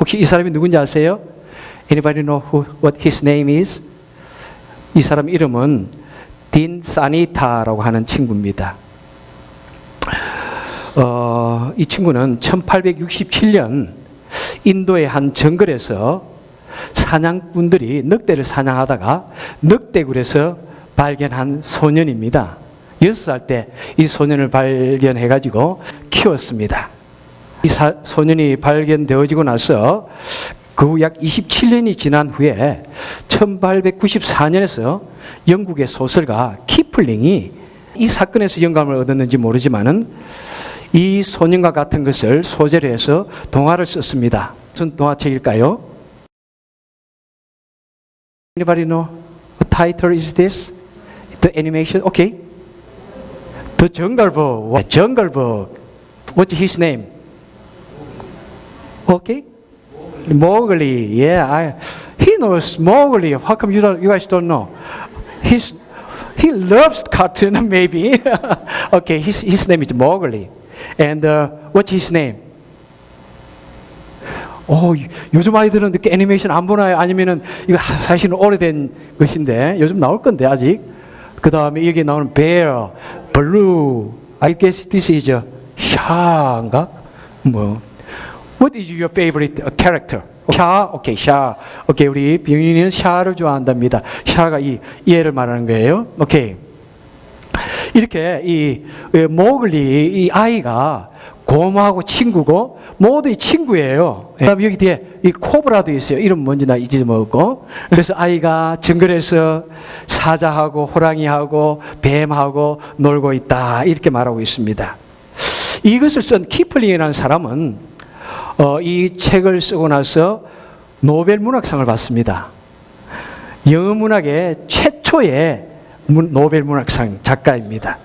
혹시 이 사람이 누군지 아세요? Anybody know what his name is? 이 사람 이름은 딘 사니타라고 하는 친구입니다. 이 친구는 1867년 인도의 한 정글에서 사냥꾼들이 늑대를 사냥하다가 늑대굴에서 발견한 소년입니다. 6살 때 이 소년을 발견해가지고 키웠습니다. 이 소년이 발견되어지고 나서 그 후 약 27년이 지난 후에 1894년에서 영국의 소설가 키플링이 이 사건에서 영감을 얻었는지 모르지만은 이 소년과 같은 것을 소재로 해서 동화를 썼습니다. 무슨 동화책일까요? Anybody know what title is this? The animation? Okay. The Jungle Book. Jungle Book. What's his name? Okay. Mowgli. Yeah, he knows Mowgli. How come you guys don't know? He loves cartoon maybe. Okay, his name is Mowgli. And what's his name? 요즘 아이들은 이렇게 애니메이션 안 보나요? 아니면은 이거 사실은 오래된 것인데 요즘 나올 건데 아직. 그 다음에 여기 나오는 bear, blue. I guess this is a 샤인가? 뭐. What is your favorite character? 샤, 오케이, 샤. 오케이, 우리 병인이는 샤를 좋아한답니다. 샤가 이 얘를 말하는 거예요. 오케이. 이렇게 이 모글리 이 아이가 고모하고 친구고 모두의 친구예요. 그다음에 여기 뒤에 이 코브라도 있어요. 이름 뭔지 나 잊어먹었고. 그래서 아이가 정글에서 사자하고 호랑이하고 뱀하고 놀고 있다 이렇게 말하고 있습니다. 이것을 쓴 키플링이라는 사람은 이 책을 쓰고 나서 노벨 문학상을 받습니다. 영어 문학의 최초의 노벨 문학상 작가입니다.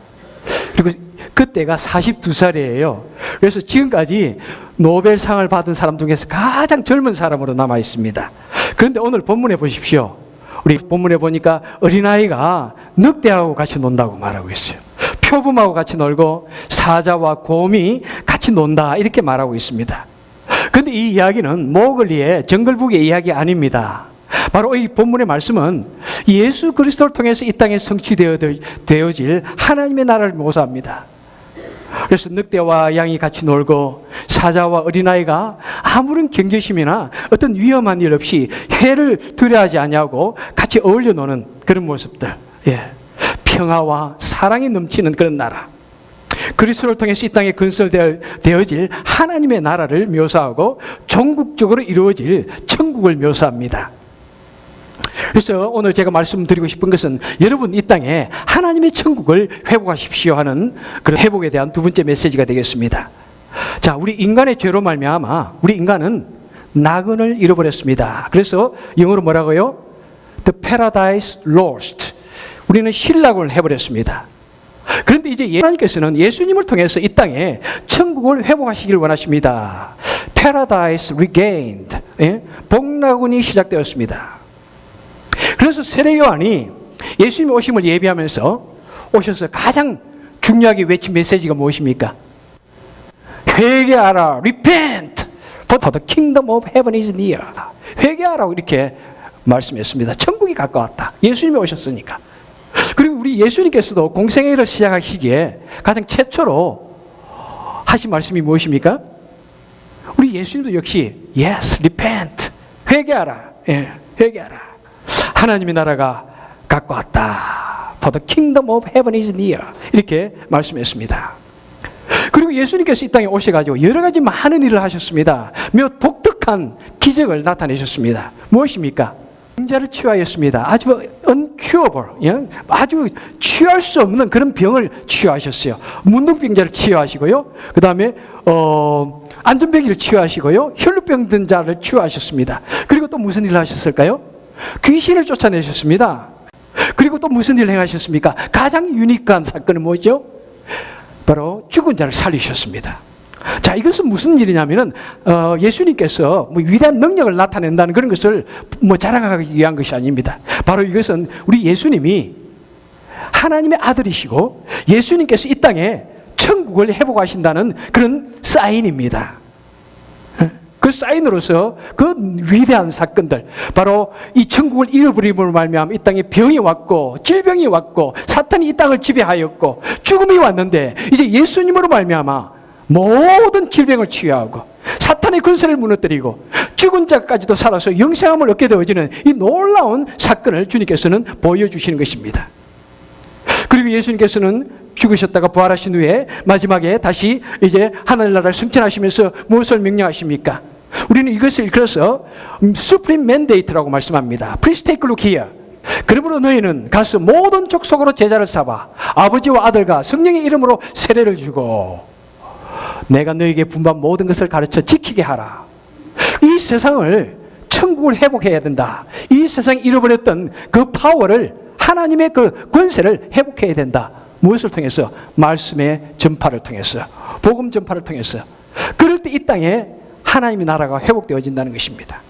그리고 그때가 42살이에요. 그래서 지금까지 노벨상을 받은 사람 중에서 가장 젊은 사람으로 남아 있습니다. 그런데 오늘 본문에 보십시오. 우리 본문에 보니까 어린아이가 늑대하고 같이 논다고 말하고 있어요. 표범하고 같이 놀고 사자와 곰이 같이 논다 이렇게 말하고 있습니다. 그런데 이 이야기는 모글리의 정글북의 이야기 아닙니다. 바로 이 본문의 말씀은 예수 그리스도를 통해서 이 땅에 성취되어질 하나님의 나라를 묘사합니다. 그래서 늑대와 양이 같이 놀고 사자와 어린아이가 아무런 경계심이나 어떤 위험한 일 없이 해를 두려워하지 아니하고 같이 어울려 노는 그런 모습들. 예. 평화와 사랑이 넘치는 그런 나라. 그리스도를 통해서 이 땅에 건설되어질 하나님의 나라를 묘사하고 종국적으로 이루어질 천국을 묘사합니다. 그래서 오늘 제가 말씀드리고 싶은 것은 여러분 이 땅에 하나님의 천국을 회복하십시오 하는 그런 회복에 대한 두 번째 메시지가 되겠습니다. 자, 우리 인간의 죄로 말미암아 우리 인간은 낙원을 잃어버렸습니다. 그래서 영어로 뭐라고요? The paradise lost. 우리는 신락을 해버렸습니다. 그런데 이제 하나님께서는 예수님을 통해서 이 땅에 천국을 회복하시길 원하십니다. Paradise regained. 예? 복락원이 시작되었습니다. 그래서 세례 요한이 예수님의 오심을 예비하면서 오셔서 가장 중요하게 외친 메시지가 무엇입니까? 회개하라, repent, for the kingdom of heaven is near. 회개하라고 이렇게 말씀했습니다. 천국이 가까웠다. 예수님이 오셨으니까. 그리고 우리 예수님께서도 공생애를 시작하시기에 가장 최초로 하신 말씀이 무엇입니까? 우리 예수님도 역시 yes, repent, 회개하라. 예, 회개하라. 하나님의 나라가 가까웠다. For the kingdom of heaven is near. 이렇게 말씀했습니다. 그리고 예수님께서 이 땅에 오셔가지고 여러 가지 많은 일을 하셨습니다. 몇 독특한 기적을 나타내셨습니다. 무엇입니까? 병자를 치유하였습니다. 아주 uncurable, 아주 치유할 수 없는 그런 병을 치유하셨어요. 문둥병자를 치유하시고요. 그 다음에 안전병기를 치유하시고요. 혈루병 든 자를 치유하셨습니다. 그리고 또 무슨 일을 하셨을까요? 귀신을 쫓아내셨습니다. 그리고 또 무슨 일을 행하셨습니까? 가장 유니크한 사건은 뭐죠? 바로 죽은 자를 살리셨습니다. 자, 이것은 무슨 일이냐면은 예수님께서 뭐 위대한 능력을 나타낸다는 그런 것을 뭐 자랑하기 위한 것이 아닙니다. 바로 이것은 우리 예수님이 하나님의 아들이시고 예수님께서 이 땅에 천국을 회복하신다는 그런 사인입니다. 그 사인으로서 그 위대한 사건들, 바로 이 천국을 잃어버림으로 말미암아 이 땅에 병이 왔고 질병이 왔고 사탄이 이 땅을 지배하였고 죽음이 왔는데, 이제 예수님으로 말미암아 모든 질병을 치유하고 사탄의 권세를 무너뜨리고 죽은 자까지도 살아서 영생함을 얻게 되어지는 이 놀라운 사건을 주님께서는 보여주시는 것입니다. 그리고 예수님께서는 죽으셨다가 부활하신 후에 마지막에 다시 이제 하늘나라를 승천하시면서 무엇을 명령하십니까? 우리는 이것을 일컬어서 Supreme Mandate라고 말씀합니다. Please take a look here. 그러므로 너희는 가서 모든 족속으로 제자를 삼아 아버지와 아들과 성령의 이름으로 세례를 주고 내가 너희에게 분부한 모든 것을 가르쳐 지키게 하라. 이 세상을, 천국을 회복해야 된다. 이 세상이 잃어버렸던 그 파워를, 하나님의 그 권세를 회복해야 된다. 무엇을 통해서? 말씀의 전파를 통해서, 복음 전파를 통해서. 그럴 때 이 땅에 하나님의 나라가 회복되어진다는 것입니다.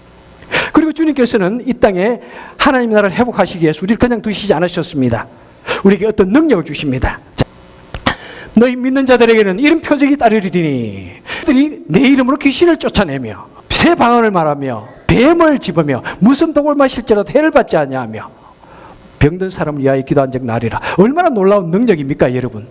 그리고 주님께서는 이 땅에 하나님의 나라를 회복하시기 위해서 우리를 그냥 두시지 않으셨습니다. 우리에게 어떤 능력을 주십니다. 너희 믿는 자들에게는 이런 표적이 따르리니 그들이 내 이름으로 귀신을 쫓아내며 새 방언을 말하며 뱀을 집으며 무슨 독을 마실지라도 해를 받지 아니하며 병든 사람을 위하여 기도한 적 나리라. 얼마나 놀라운 능력입니까, 여러분?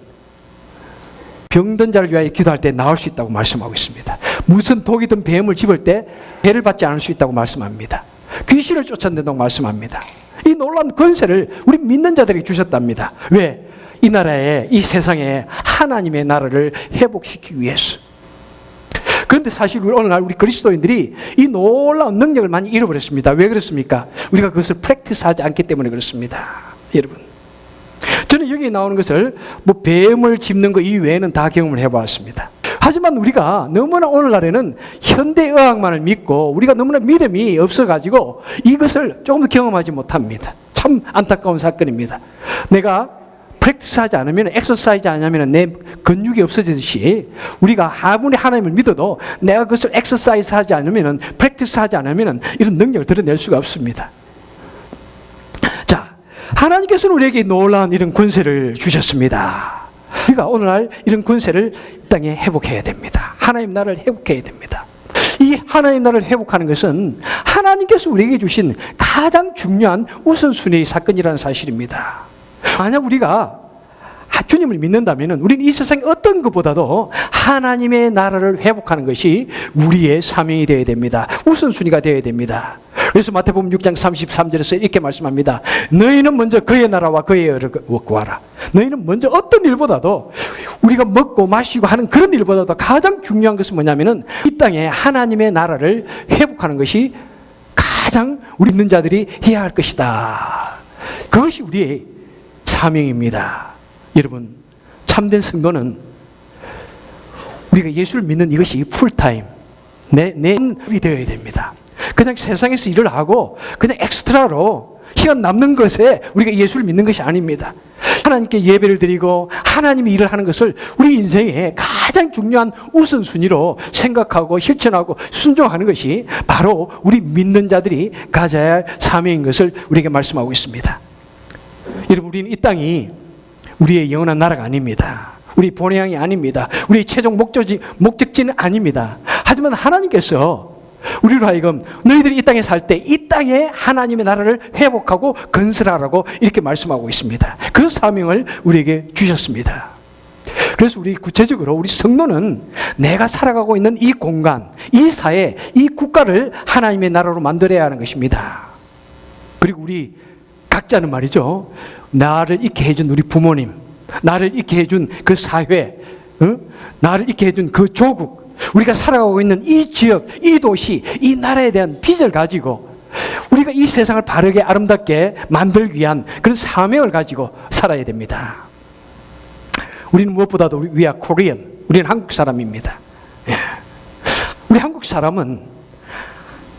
병든 자를 위하여 기도할 때 나을 수 있다고 말씀하고 있습니다. 무슨 독이든 뱀을 집을 때 해를 받지 않을 수 있다고 말씀합니다. 귀신을 쫓아낸다고 말씀합니다. 이 놀라운 권세를 우리 믿는 자들에게 주셨답니다. 왜? 이 나라에, 이 세상에 하나님의 나라를 회복시키기 위해서. 그런데 사실 오늘날 우리 그리스도인들이 이 놀라운 능력을 많이 잃어버렸습니다. 왜 그렇습니까? 우리가 그것을 프랙티스하지 않기 때문에 그렇습니다. 여러분, 저는 여기 나오는 것을 뭐 뱀을 짚는 거 이외에는 다 경험을 해보았습니다. 하지만 우리가 너무나 오늘날에는 현대의학만을 믿고 우리가 너무나 믿음이 없어가지고 이것을 조금 더 경험하지 못합니다. 참 안타까운 사건입니다. 내가 프랙티스하지 않으면, 엑서사이즈 안 하면 내 근육이 없어지듯이 우리가 아무리 하나님을 믿어도 내가 그것을 엑서사이즈 하지 않으면, 프랙티스하지 않으면 이런 능력을 드러낼 수가 없습니다. 자, 하나님께서는 우리에게 놀라운 이런 권세를 주셨습니다. 우리가 오늘날 이런 권세를 이 땅에 회복해야 됩니다. 하나님 나라를 회복해야 됩니다. 이 하나님 나라를 회복하는 것은 하나님께서 우리에게 주신 가장 중요한 우선순위의 사건이라는 사실입니다. 만약 우리가 주님을 믿는다면 우리는 이 세상 어떤 것보다도 하나님의 나라를 회복하는 것이 우리의 사명이 되어야 됩니다. 우선순위가 되어야 됩니다. 그래서 마태복음 6장 33절에서 이렇게 말씀합니다. 너희는 먼저 그의 나라와 그의 의를 구하라. 너희는 먼저 어떤 일보다도, 우리가 먹고 마시고 하는 그런 일보다도 가장 중요한 것은 뭐냐면은 이 땅에 하나님의 나라를 회복하는 것이 가장 우리 믿는 자들이 해야 할 것이다. 그것이 우리의 사명입니다. 여러분, 참된 성도는 우리가 예수를 믿는 이것이 풀타임, 내 일이 되어야 됩니다. 그냥 세상에서 일을 하고 그냥 엑스트라로 시간 남는 것에 우리가 예수를 믿는 것이 아닙니다. 하나님께 예배를 드리고 하나님이 일을 하는 것을 우리 인생의 가장 중요한 우선순위로 생각하고 실천하고 순종하는 것이 바로 우리 믿는 자들이 가져야 할 사명인 것을 우리에게 말씀하고 있습니다. 여러분, 우리는 이 땅이 우리의 영원한 나라가 아닙니다. 우리 본향이 아닙니다. 우리의 최종 목적지는 아닙니다. 하지만 하나님께서 우리로 하여금 너희들이 이 땅에 살 때 이 땅에 하나님의 나라를 회복하고 건설하라고 이렇게 말씀하고 있습니다. 그 사명을 우리에게 주셨습니다. 그래서 우리 구체적으로 우리 성도는 내가 살아가고 있는 이 공간, 이 사회, 이 국가를 하나님의 나라로 만들어야 하는 것입니다. 그리고 우리 각자는 말이죠, 나를 있게 해준 우리 부모님, 나를 있게 해준 그 사회, 나를 있게 해준 그 조국, 우리가 살아가고 있는 이 지역, 이 도시, 이 나라에 대한 빚을 가지고 우리가 이 세상을 바르게 아름답게 만들기 위한 그런 사명을 가지고 살아야 됩니다. 우리는 무엇보다도 we are Korean, 우리는 한국 사람입니다. 우리 한국 사람은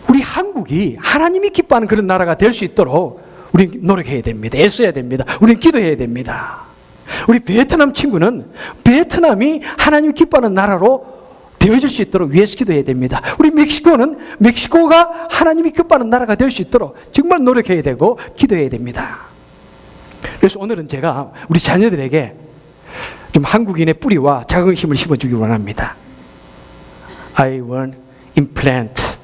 우리 한국이 하나님이 기뻐하는 그런 나라가 될 수 있도록 우리는 노력해야 됩니다. 애써야 됩니다. 우리는 기도해야 됩니다. 우리 베트남 친구는 베트남이 하나님이 기뻐하는 나라로 되어질 수 있도록 위해서 기도해야 됩니다. 우리 멕시코는 멕시코가 하나님이 기뻐하는 나라가 될 수 있도록 정말 노력해야 되고 기도해야 됩니다. 그래서 오늘은 제가 우리 자녀들에게 좀 한국인의 뿌리와 자긍심을 심어주기 원합니다. I want implant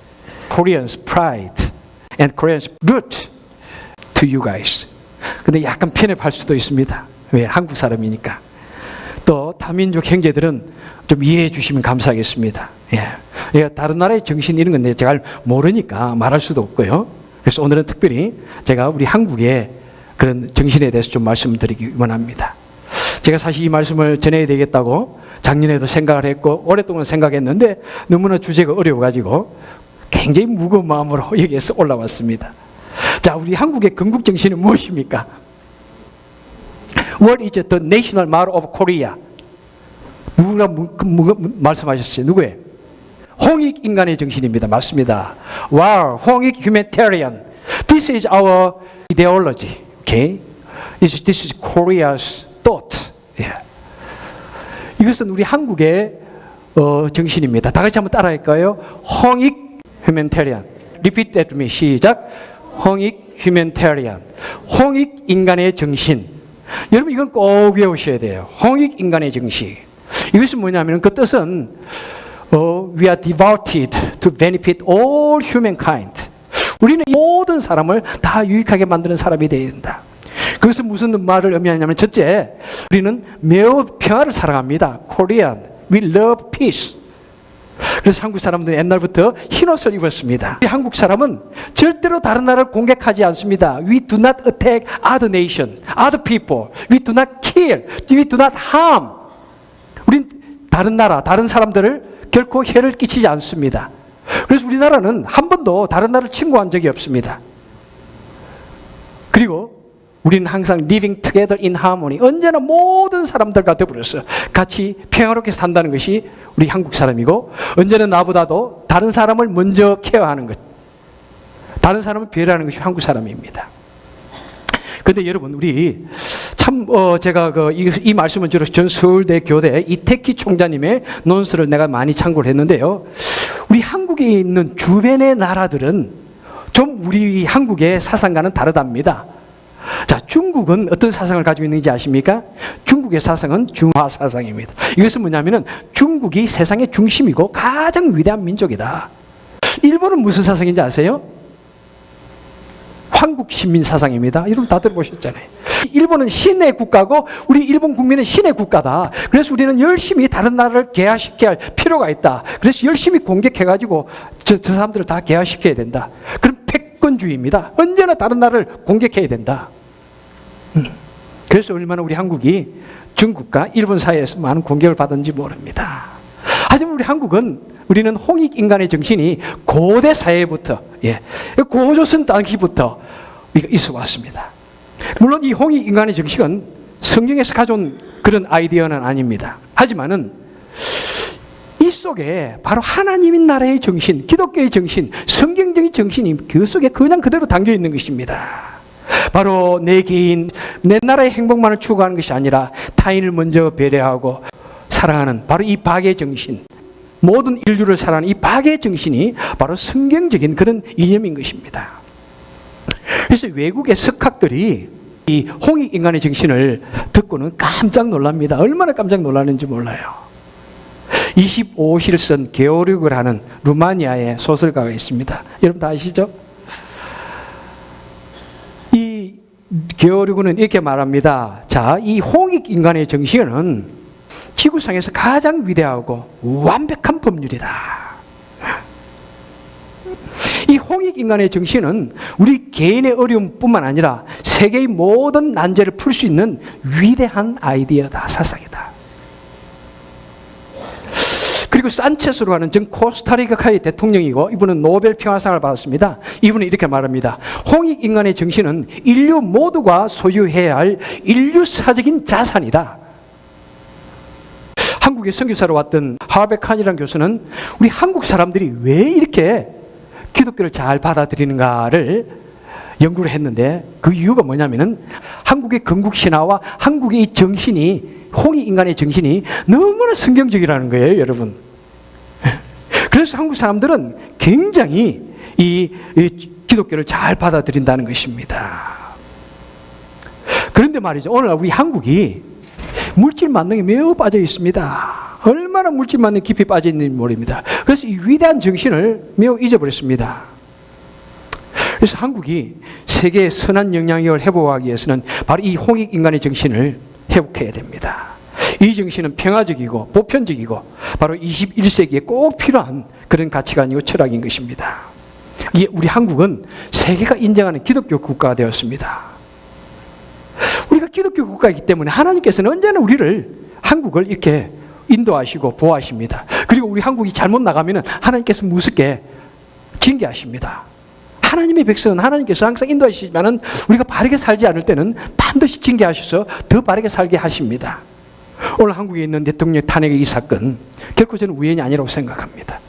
Koreans' pride and Koreans' root to you guys. 근데 약간 편협할 수도 있습니다. 왜? 한국 사람이니까. 또 다민족 형제들은 좀 이해해 주시면 감사하겠습니다. 예. 다른 나라의 정신 이런 건데 제가 모르니까 말할 수도 없고요. 그래서 오늘은 특별히 제가 우리 한국의 그런 정신에 대해서 좀 말씀드리기 원합니다. 제가 사실 이 말씀을 전해야 되겠다고 작년에도 생각을 했고 오랫동안 생각했는데 너무나 주제가 어려워가지고 굉장히 무거운 마음으로 여기에서 올라왔습니다. 자, 우리 한국의 건국 정신은 무엇입니까? What is the national motto of Korea? 누가 말씀하셨어요? 누구예요? 홍익 인간의 정신입니다. 맞습니다. Wow, 홍익 humanitarian. This is our ideology. Okay? This is Korea's thought. Yeah. 이것은 우리 한국의 정신입니다. 다 같이 한번 따라할까요? 홍익 humanitarian. Repeat that to me. 시작. 홍익 humanitarian. 홍익 인간의 정신. 여러분 이건 꼭 외우셔야 돼요. 홍익 인간의 정신. 이것은 뭐냐면 그 뜻은 we are devoted to benefit all humankind. 우리는 모든 사람을 다 유익하게 만드는 사람이 되어야 된다. 그것은 무슨 말을 의미하냐면 첫째, 우리는 매우 평화를 사랑합니다. Korean, we love peace. 그래서 한국 사람들은 옛날부터 흰옷을 입었습니다. 한국 사람은 절대로 다른 나라를 공격하지 않습니다. We do not attack other nation, other people. We do not kill, we do not harm. 우린 다른 나라, 다른 사람들을 결코 해를 끼치지 않습니다. 그래서 우리나라는 한 번도 다른 나라를 침공한 적이 없습니다. 그리고 우리는 항상 living together in harmony. 언제나 모든 사람들과 더불어서 같이 평화롭게 산다는 것이 우리 한국 사람이고 언제나 나보다도 다른 사람을 먼저 케어하는 것. 다른 사람을 배려하는 것이 한국 사람입니다. 그런데 여러분 우리 참 제가 이 말씀은 주로 전 서울대 교대 이태키 총장님의 논설을 내가 많이 참고를 했는데요. 우리 한국에 있는 주변의 나라들은 좀 우리 한국의 사상과는 다르답니다. 자, 중국은 어떤 사상을 가지고 있는지 아십니까? 중국의 사상은 중화 사상입니다. 이것은 뭐냐면은 중국이 세상의 중심이고 가장 위대한 민족이다. 일본은 무슨 사상인지 아세요? 한국 시민 사상입니다. 여러분 다 들어보셨잖아요. 일본은 신의 국가고 우리 일본 국민은 신의 국가다. 그래서 우리는 열심히 다른 나라를 개화시켜야 할 필요가 있다. 그래서 열심히 공격해가지고 저 사람들을 다 개화시켜야 된다. 그럼 패권주의입니다. 언제나 다른 나라를 공격해야 된다. 그래서 얼마나 우리 한국이 중국과 일본 사이에서 많은 공격을 받은지 모릅니다. 하지만 우리 한국은 우리는 홍익 인간의 정신이 고대 사회부터 고조선 당시부터 있어 왔습니다. 물론 이 홍익 인간의 정신은 성경에서 가져온 그런 아이디어는 아닙니다. 하지만은 이 속에 바로 하나님인 나라의 정신, 기독교의 정신, 성경적인 정신이 그 속에 그냥 그대로 담겨 있는 것입니다. 바로 내 개인, 내 나라의 행복만을 추구하는 것이 아니라 타인을 먼저 배려하고 사랑하는 바로 이 박의 정신, 모든 인류를 사랑하는 이 박의 정신이 바로 성경적인 그런 이념인 것입니다. 그래서 외국의 석학들이 이 홍익 인간의 정신을 듣고는 깜짝 놀랍니다. 얼마나 깜짝 놀랐는지 몰라요. 25시를 쓴 게오르그를 하는 루마니아의 소설가가 있습니다. 여러분 다 아시죠? 이 게오르그는 이렇게 말합니다. 자, 이 홍익 인간의 정신은 지구상에서 가장 위대하고 완벽한 법률이다. 이 홍익 인간의 정신은 우리 개인의 어려움뿐만 아니라 세계의 모든 난제를 풀 수 있는 위대한 아이디어다, 사상이다. 그리고 산체스로 하는 전 코스타리카의 대통령이고 이분은 노벨 평화상을 받았습니다. 이분은 이렇게 말합니다. 홍익 인간의 정신은 인류 모두가 소유해야 할 인류사적인 자산이다. 한국에 선교사로 왔던 하베칸이라는 교수는 우리 한국 사람들이 왜 이렇게 기독교를 잘 받아들이는가를 연구를 했는데 그 이유가 뭐냐면은 한국의 건국신화와 한국의 이 정신이 홍익 인간의 정신이 너무나 성경적이라는 거예요, 여러분. 그래서 한국 사람들은 굉장히 이 기독교를 잘 받아들인다는 것입니다. 그런데 말이죠, 오늘 우리 한국이 물질 만능에 매우 빠져 있습니다. 얼마나 얼마나 물질만에 깊이 빠져 있는지 모릅니다. 그래서 이 위대한 정신을 매우 잊어버렸습니다. 그래서 한국이 세계의 선한 영향력을 회복하기 위해서는 바로 이 홍익 인간의 정신을 회복해야 됩니다. 이 정신은 평화적이고 보편적이고 바로 21세기에 꼭 필요한 그런 가치관이고 철학인 것입니다. 우리 한국은 세계가 인정하는 기독교 국가가 되었습니다. 우리가 기독교 국가이기 때문에 하나님께서는 언제나 우리를, 한국을 이렇게 인도하시고 보호하십니다. 그리고 우리 한국이 잘못 나가면 하나님께서 무섭게 징계하십니다. 하나님의 백성은 하나님께서 항상 인도하시지만 우리가 바르게 살지 않을 때는 반드시 징계하셔서 더 바르게 살게 하십니다. 오늘 한국에 있는 대통령 탄핵의 이 사건, 결코 저는 우연이 아니라고 생각합니다.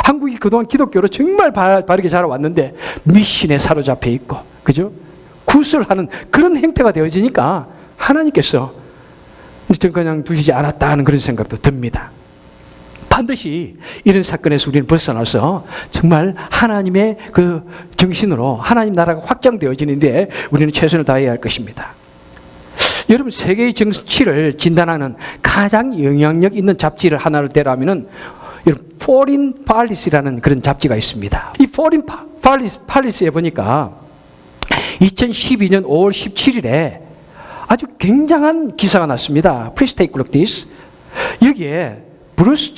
한국이 그동안 기독교로 정말 바르게 자라왔는데 미신에 사로잡혀 있고, 그죠? 구술하는 그런 행태가 되어지니까 하나님께서 그냥 두시지 않았다 하는 그런 생각도 듭니다. 반드시 이런 사건에서 우리는 벗어나서 정말 하나님의 그 정신으로 하나님 나라가 확장되어지는데 우리는 최선을 다해야 할 것입니다. 여러분, 세계의 정치를 진단하는 가장 영향력 있는 잡지를 하나를 대라면은 Foreign Policy라는 그런 잡지가 있습니다. 이 Foreign Policy에 보니까 2012년 5월 17일에 아주 굉장한 기사가 났습니다. Please take a look this. 여기에 브루스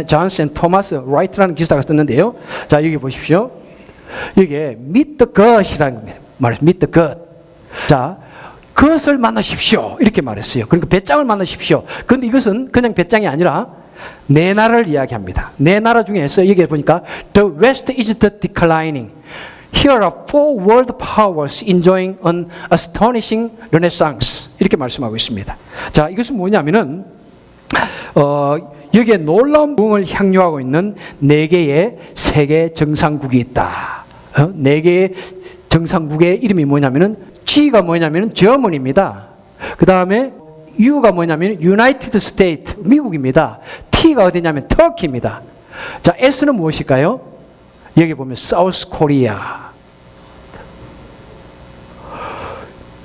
존슨 토마스 라이트라는 기사가 썼는데요. 자, 여기 보십시오. 여기에 Meet the God이라는 겁니다. Meet the God. 자, 그것을 만나십시오. 이렇게 말했어요. 그러니까 배짱을 만나십시오. 그런데 이것은 그냥 배짱이 아니라 내 나라를 이야기합니다. 내 나라 중에서 여기 보니까 The West is the declining. Here are four world powers enjoying an astonishing renaissance. 이렇게 말씀하고 있습니다. 자, 이것은 뭐냐면은 여기에 놀라운 부흥을 향유하고 있는 4개의 세계 정상국이 있다. 4개의 정상국의 이름이 뭐냐면은 G가 뭐냐면은 저머니입니다. 그 다음에 U가 뭐냐면 United States, 미국입니다. T가 어디냐면 터키입니다. 자, S는 무엇일까요? 여기 보면 South Korea.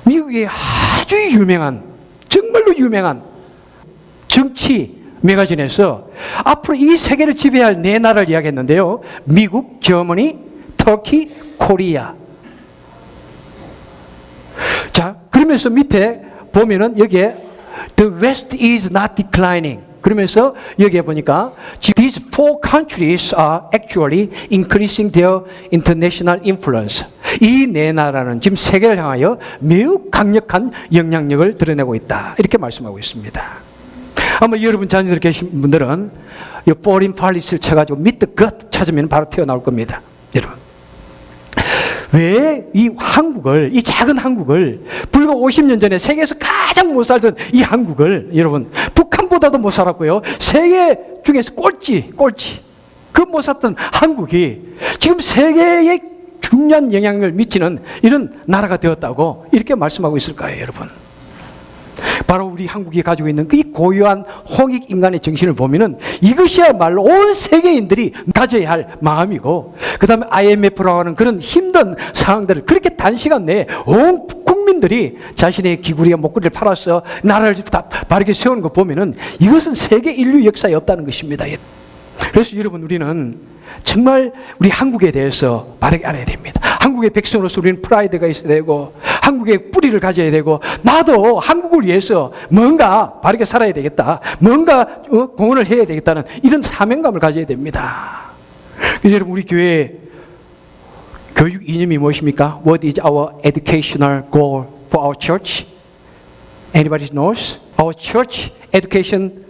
미국의 아주 유명한, 정말로 유명한 정치 매거진에서 앞으로 이 세계를 지배할 4나라를 이야기했는데요. 미국, 저머니, 터키, 코리아. 자, 그러면서 밑에 보면은 여기에 The West is not declining. 그러면서 여기에 보니까 These four countries are actually increasing their international influence. 이 4나라는 지금 세계를 향하여 매우 강력한 영향력을 드러내고 있다. 이렇게 말씀하고 있습니다. 아마 여러분 자녀들 계신 분들은 이 Foreign Policy를 쳐가지고 Meet the God 찾으면 바로 튀어나올 겁니다. 여러분, 왜 이 한국을, 이 작은 한국을, 불과 50년 전에 세계에서 가장 못 살던 이 한국을, 여러분, 북한보다도 못 살았고요, 세계 중에서 꼴찌 그 못 살던 한국이 지금 세계에 중요한 영향을 미치는 이런 나라가 되었다고 이렇게 말씀하고 있을 거예요, 여러분. 바로 우리 한국이 가지고 있는 그 고유한 홍익 인간의 정신을 보면은 이것이야말로 온 세계인들이 가져야 할 마음이고, 그 다음에 IMF라고 하는 그런 힘든 상황들을 그렇게 단시간 내에 온 국민들이 자신의 귀구리와 목걸이를 팔아서 나라를 다 바르게 세우는 거 보면은 이것은 세계 인류 역사에 없다는 것입니다. 그래서 여러분, 우리는 정말 우리 한국에 대해서 바르게 알아야 됩니다. 한국의 백성으로서 우리는 프라이드가 있어야 되고, 한국의 뿌리를 가져야 되고, 나도 한국을 위해서 뭔가 바르게 살아야 되겠다, 뭔가 공헌을 해야 되겠다는 이런 사명감을 가져야 됩니다. 여러분, 우리 교회 교육 이념이 무엇입니까? What is our educational goal for our church? Anybody knows? Our church education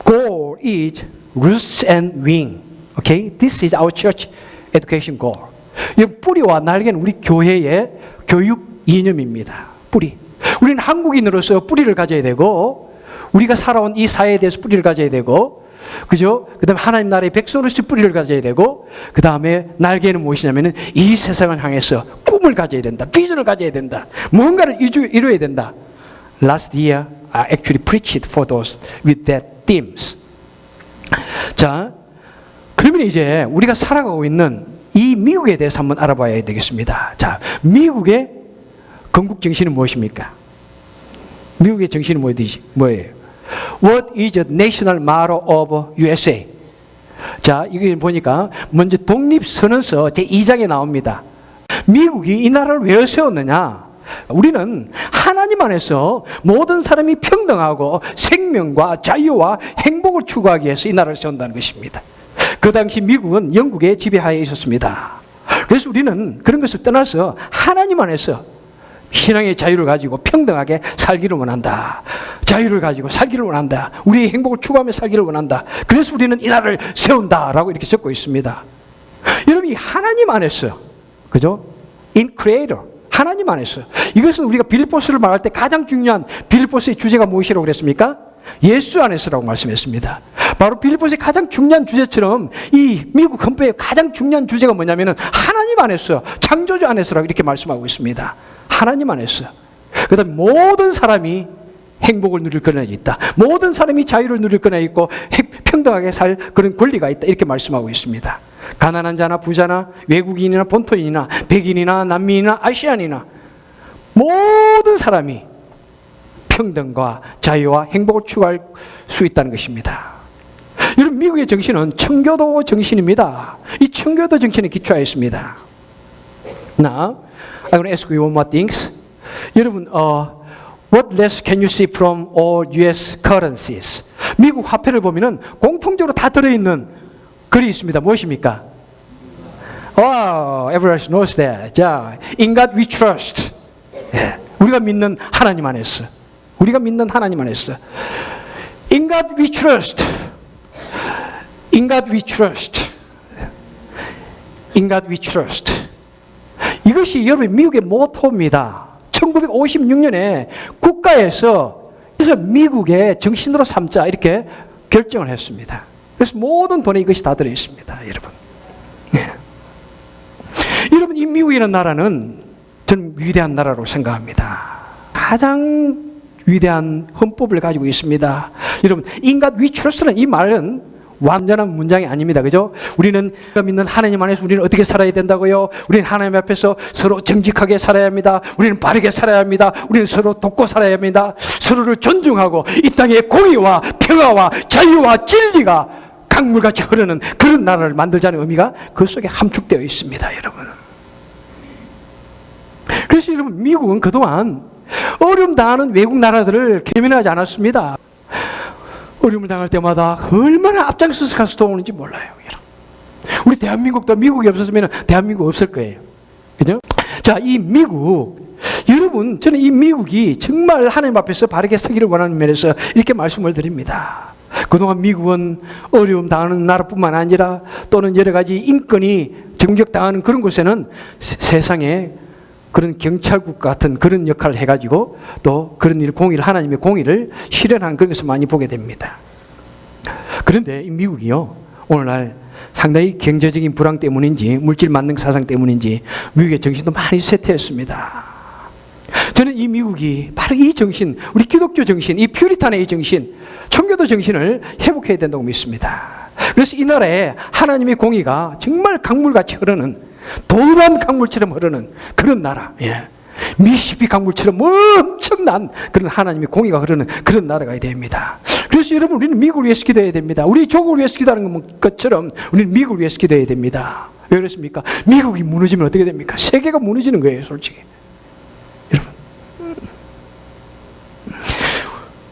goal is roots and wing. Okay? This is our church education goal. 이 뿌리와 날개는 우리 교회의 교육 이념입니다. 뿌리. 우리는 한국인으로서 뿌리를 가져야 되고, 우리가 살아온 이 사회에 대해서 뿌리를 가져야 되고, 그죠? 그 다음에 하나님 나라의 백성으로서 뿌리를 가져야 되고, 그 다음에 날개는 무엇이냐면은 이 세상을 향해서 꿈을 가져야 된다. 비전을 가져야 된다. 뭔가를 이루어야 된다. Last year, I actually preached for those with that themes. 자, 그러면 이제 우리가 살아가고 있는 이 미국에 대해서 한번 알아봐야 되겠습니다. 자, 미국의 건국 정신은 무엇입니까? 미국의 정신은 뭐예요? What is the national motto of USA? 자, 이거 보니까 먼저 독립선언서 제2장에 나옵니다. 미국이 이 나라를 왜 세웠느냐? 우리는 하나님 안에서 모든 사람이 평등하고 생명과 자유와 행복을 추구하기 위해서 이 나라를 세운다는 것입니다. 그 당시 미국은 영국의 지배하에 있었습니다. 그래서 우리는 그런 것을 떠나서 하나님 안에서 신앙의 자유를 가지고 평등하게 살기를 원한다. 자유를 가지고 살기를 원한다. 우리의 행복을 추구하며 살기를 원한다. 그래서 우리는 이 나라를 세운다라고 이렇게 적고 있습니다. 여러분, 이 하나님 안에서, 그죠? In Creator, 하나님 안에서. 이것은 우리가 빌립보서를 말할 때 가장 중요한 빌립보서의 주제가 무엇이라고 그랬습니까? 예수 안에서라고 말씀했습니다. 바로 빌립보서의 가장 중요한 주제처럼 이 미국 헌법의 가장 중요한 주제가 뭐냐면은 하나님 안에서, 창조주 안에서라고 이렇게 말씀하고 있습니다. 하나님 안에서. 그 다음에 모든 사람이 행복을 누릴 권한이 있다. 모든 사람이 자유를 누릴 권한이 있고 평등하게 살 그런 권리가 있다. 이렇게 말씀하고 있습니다. 가난한 자나 부자나 외국인이나 본토인이나 백인이나 난민이나 아시안이나 모든 사람이 평등과 자유와 행복을 추구할 수 있다는 것입니다. 여러분, 미국의 정신은 청교도 정신입니다. 이 청교도 정신에 기초하여 있습니다. Now, I'm going to ask you one more things. 여러분, what less can you see from all U.S. currencies? 미국 화폐를 보면은 공통적으로 다 들어있는 글이 있습니다. 무엇입니까? Everyone knows that. 자, in God we trust. 예, 우리가 믿는 하나님 안에서. 우리가 믿는 하나님 안에서. In God we trust. In God we trust. In God we trust. 이것이 여러분 미국의 모토입니다. 1956년에 국가에서 미국의 정신으로 삼자 이렇게 결정을 했습니다. 그래서 모든 돈에 이것이 다 들어있습니다. 여러분. 네. 여러분, 이 미국이라는 나라는 저는 위대한 나라로 생각합니다. 가장 위대한 헌법을 가지고 있습니다. 여러분, In God we trust는 이 말은 완전한 문장이 아닙니다. 그죠? 우리는 믿는 하나님 안에서 우리는 어떻게 살아야 된다고요? 우리는 하나님 앞에서 서로 정직하게 살아야 합니다. 우리는 바르게 살아야 합니다. 우리는 서로 돕고 살아야 합니다. 서로를 존중하고 이 땅에 공의와 평화와 자유와 진리가 강물같이 흐르는 그런 나라를 만들자는 의미가 그 속에 함축되어 있습니다. 여러분. 그래서 여러분, 미국은 그동안 어려움 당하는 외국 나라들을 괴면하지 않았습니다. 어려움을 당할 때마다 얼마나 앞장서서 가서 도우는지 몰라요. 우리 대한민국도 미국이 없었으면 대한민국 없을 거예요. 그죠? 자, 이 미국, 여러분, 저는 이 미국이 정말 하나님 앞에서 바르게 서기를 원하는 면에서 이렇게 말씀을 드립니다. 그동안 미국은 어려움 당하는 나라뿐만 아니라 또는 여러 가지 인권이 정격당하는 그런 곳에는 세상에 그런 경찰국 같은 그런 역할을 해가지고 또 그런 일, 공의를, 하나님의 공의를 실현하는 그런 것을 많이 보게 됩니다. 그런데 이 미국이요, 오늘날 상당히 경제적인 불황 때문인지 물질 만능 사상 때문인지 미국의 정신도 많이 쇠퇴했습니다. 저는 이 미국이 바로 이 정신, 우리 기독교 정신, 이 퓨리탄의 이 정신, 청교도 정신을 회복해야 된다고 믿습니다. 그래서 이 나라에 하나님의 공의가 정말 강물같이 흐르는, 도단 강물처럼 흐르는 그런 나라, 예. 미시피 강물처럼 엄청난 그런 하나님의 공의가 흐르는 그런 나라가 됩니다. 그래서 여러분, 우리는 미국을 위해서 기도해야 됩니다. 우리 조국을 위해서 기도하는 것처럼 우리는 미국을 위해서 기도해야 됩니다. 왜 그렇습니까? 미국이 무너지면 어떻게 됩니까? 세계가 무너지는 거예요, 솔직히.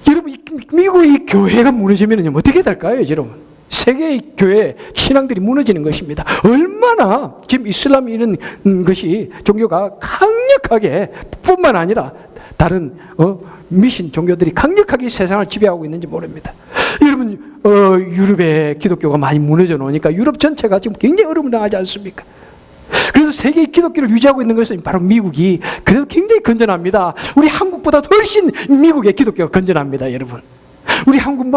여러분, 미국의 교회가 무너지면 어떻게 될까요, 여러분? 세계의 교회 신앙들이 무너지는 것입니다. 얼마나 지금 이슬람 이런 것이 종교가 강력하게 뿐만 아니라 다른 미신 종교들이 강력하게 세상을 지배하고 있는지 모릅니다. 여러분, 유럽의 기독교가 많이 무너져 놓으니까 유럽 전체가 지금 굉장히 어려움을 당하지 않습니까? 그래서 세계의 기독교를 유지하고 있는 것은 바로 미국이 그래서 굉장히 건전합니다. 우리 한국보다 훨씬 미국의 기독교가 건전합니다, 여러분. 우리 한국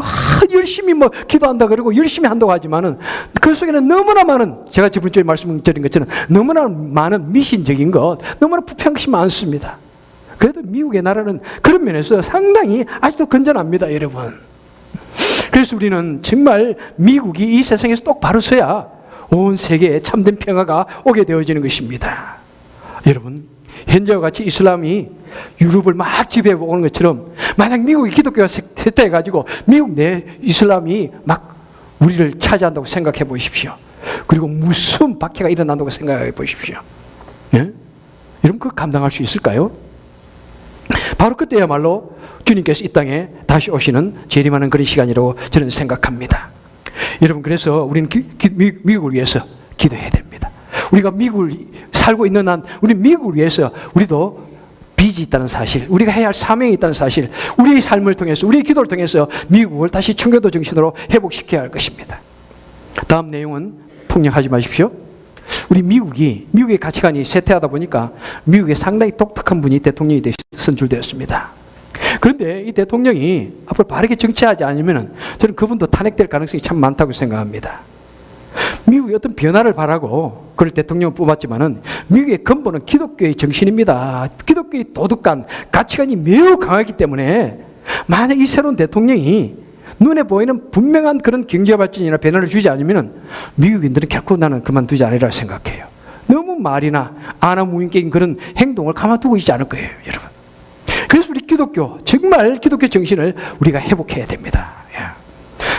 열심히 기도한다 그러고 열심히 한다고 하지만은 그 속에는 너무나 많은, 제가 저번 주에 말씀드린 것처럼 너무나 많은 미신적인 것, 너무나 부패한 것이 많습니다. 그래도 미국의 나라는 그런 면에서 상당히 아직도 건전합니다, 여러분. 그래서 우리는 정말 미국이 이 세상에서 똑바로 서야 온 세계에 참된 평화가 오게 되어지는 것입니다. 여러분, 현재와 같이 이슬람이 유럽을 막 지배해 오는 것처럼 만약 미국의 기독교가 쇠퇴해가지고 미국 내 이슬람이 막 우리를 차지한다고 생각해 보십시오. 그리고 무슨 박해가 일어난다고 생각해 보십시오. 네? 여러분 그걸 감당할 수 있을까요? 바로 그때야말로 주님께서 이 땅에 다시 오시는 재림하는 그런 시간이라고 저는 생각합니다. 여러분 그래서 우리는 미국을 위해서 기도해야 됩니다. 우리가 미국을 살고 있는 한 우리 미국을 위해서 우리도 빚이 있다는 사실, 우리가 해야 할 사명이 있다는 사실, 우리의 삶을 통해서, 우리의 기도를 통해서 미국을 다시 청교도 정신으로 회복시켜야 할 것입니다. 다음 내용은 폭력하지 마십시오. 우리 미국의 가치관이 쇠퇴하다 보니까 미국에 상당히 독특한 분이 대통령이 선출되었습니다. 그런데 이 대통령이 앞으로 바르게 정치하지 않으면 저는 그분도 탄핵될 가능성이 참 많다고 생각합니다. 미국이 어떤 변화를 바라고 그걸 대통령을 뽑았지만은 미국의 근본은 기독교의 정신입니다. 기독교의 도덕관, 가치관이 매우 강하기 때문에 만약 이 새로운 대통령이 눈에 보이는 분명한 그런 경제 발전이나 변화를 주지 않으면 미국인들은 결코 나는 그만두지 않으리라 생각해요. 너무 말이나 아나무인격인 그런 행동을 가만두고 있지 않을 거예요, 여러분. 그래서 우리 기독교, 정말 기독교 정신을 우리가 회복해야 됩니다.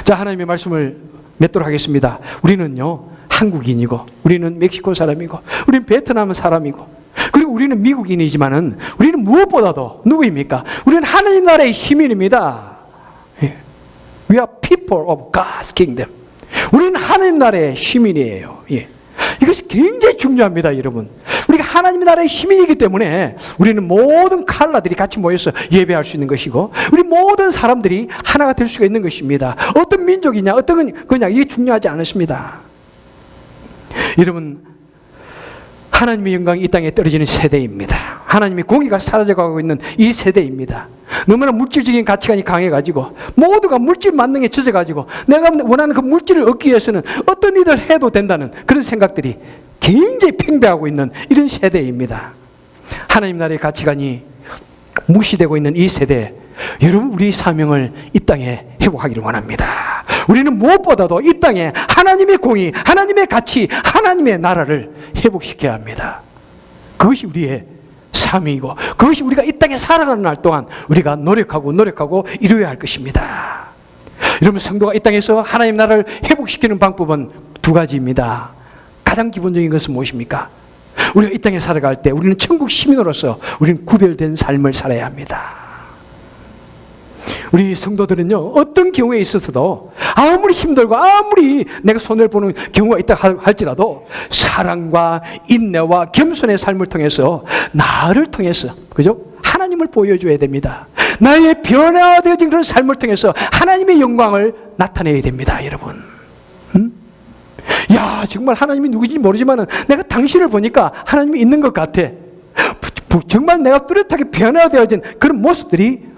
자, 하나님의 말씀을 맺도록 하겠습니다. 우리는요, 한국인이고, 우리는 멕시코 사람이고, 우리는 베트남 사람이고, 그리고 우리는 미국인이지만은 우리는 무엇보다도 누구입니까? 우리는 하나님 나라의 시민입니다. We are people of God's kingdom. 우리는 하나님 나라의 시민이에요. 이것이 굉장히 중요합니다, 여러분. 우리가 하나님 나라의 시민이기 때문에 우리는 모든 칼라들이 같이 모여서 예배할 수 있는 것이고, 우리 모든 사람들이 하나가 될 수가 있는 것입니다. 어떤 민족이냐, 어떤 거냐, 이게 중요하지 않습니다. 여러분, 하나님의 영광이 이 땅에 떨어지는 세대입니다. 하나님의 공의가 사라져가고 있는 이 세대입니다. 너무나 물질적인 가치관이 강해가지고 모두가 물질 만능에 젖어가지고 내가 원하는 그 물질을 얻기 위해서는 어떤 일을 해도 된다는 그런 생각들이 굉장히 팽배하고 있는 이런 세대입니다. 하나님 나라의 가치관이 무시되고 있는 이 세대, 여러분 우리의 사명을 이 땅에 회복하기를 원합니다. 우리는 무엇보다도 이 땅에 하나님의 공의, 하나님의 가치, 하나님의 나라를 회복시켜야 합니다. 그것이 우리의 사명이고 그것이 우리가 이 땅에 살아가는 날 동안 우리가 노력하고 이루어야 할 것입니다. 여러분, 성도가 이 땅에서 하나님 나라를 회복시키는 방법은 두 가지입니다. 가장 기본적인 것은 무엇입니까? 우리가 이 땅에 살아갈 때 우리는 천국 시민으로서 우리는 구별된 삶을 살아야 합니다. 우리 성도들은요, 어떤 경우에 있어서도 아무리 힘들고 아무리 내가 손해를 보는 경우가 있다 할지라도 사랑과 인내와 겸손의 삶을 통해서 나를 통해서, 그죠? 하나님을 보여줘야 됩니다. 나의 변화되어진 그런 삶을 통해서 하나님의 영광을 나타내야 됩니다, 여러분. 야, 정말 하나님이 누구인지 모르지만 내가 당신을 보니까 하나님이 있는 것 같아. 정말 내가 뚜렷하게 변화되어진 그런 모습들이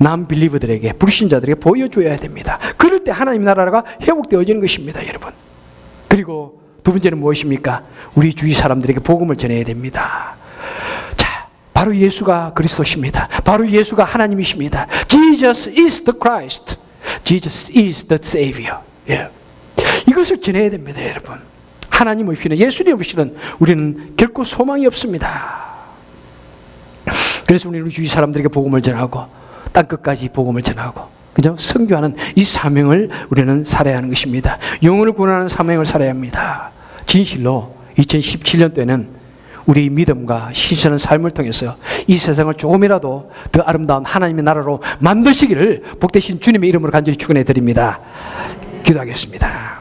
남빌리버들에게, 불신자들에게 보여줘야 됩니다. 그럴 때 하나님 나라가 회복되어지는 것입니다, 여러분. 그리고 두 번째는 무엇입니까? 우리 주위 사람들에게 복음을 전해야 됩니다. 자, 바로 예수가 그리스도십니다. 바로 예수가 하나님이십니다. Jesus is the Christ. Jesus is the Savior. 이것을 전해야 됩니다, 여러분. 하나님 없이는, 예수님 없이는 우리는 결코 소망이 없습니다. 그래서 우리는 우리 주위 사람들에게 복음을 전하고 땅끝까지 복음을 전하고, 그죠? 선교하는 이 사명을 우리는 살아야 하는 것입니다. 영혼을 구원하는 사명을 살아야 합니다. 진실로 2017년도에는 우리 믿음과 신선한 삶을 통해서 이 세상을 조금이라도 더 아름다운 하나님의 나라로 만드시기를 복되신 주님의 이름으로 간절히 축원해 드립니다. 기도하겠습니다.